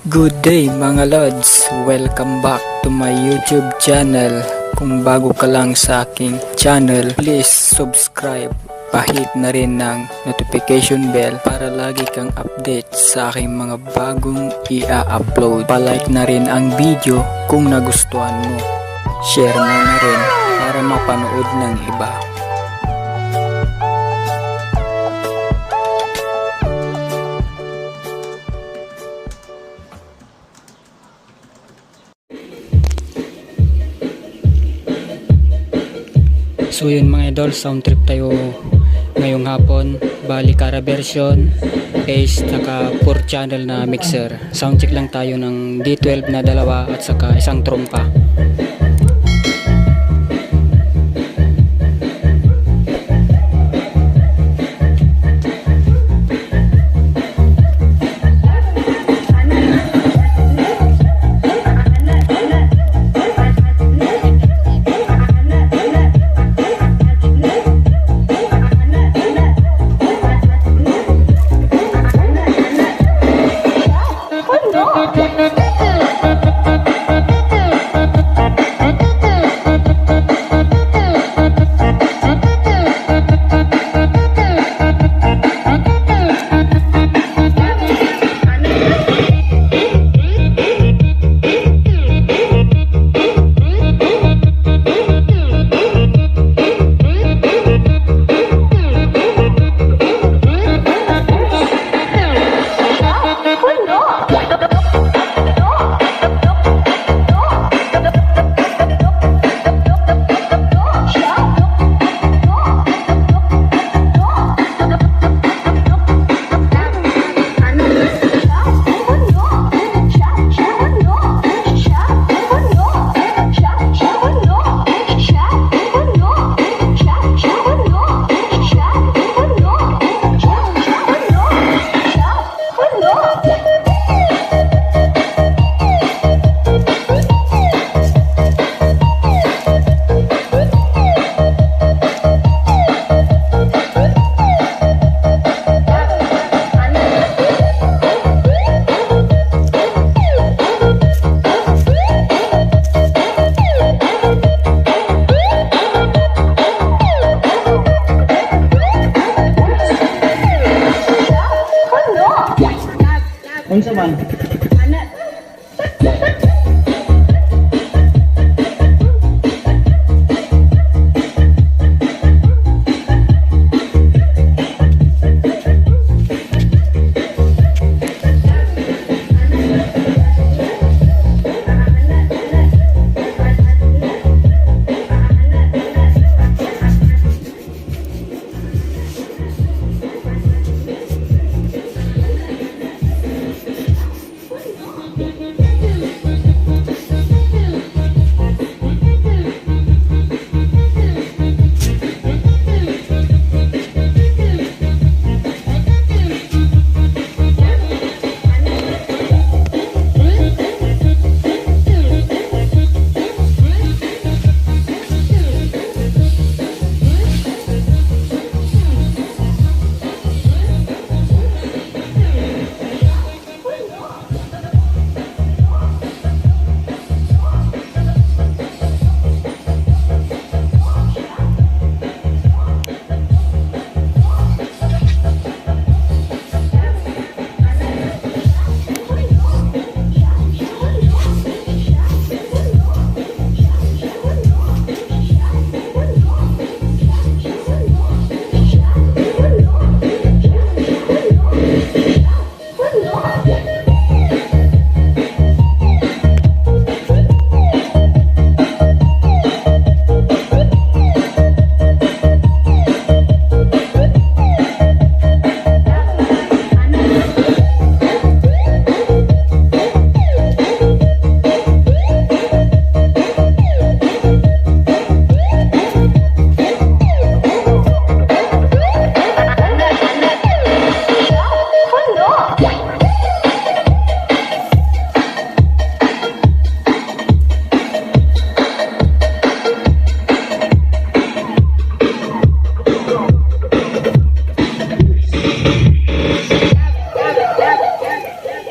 Good day mga lods! Welcome back to my YouTube channel. Kung bago ka lang sa aking channel, please subscribe. Pahit na rin ng notification bell para lagi kang update sa aking mga bagong i-upload. Palike na rin ang video kung nagustuhan mo. Share mo na rin para mapanood ng iba. So yun mga idol, sound trip tayo ngayong hapon. Bali Cara version, Ace, naka 4 channel na mixer. Sound check lang tayo ng d12 na dalawa at saka isang trompa. Unsa man?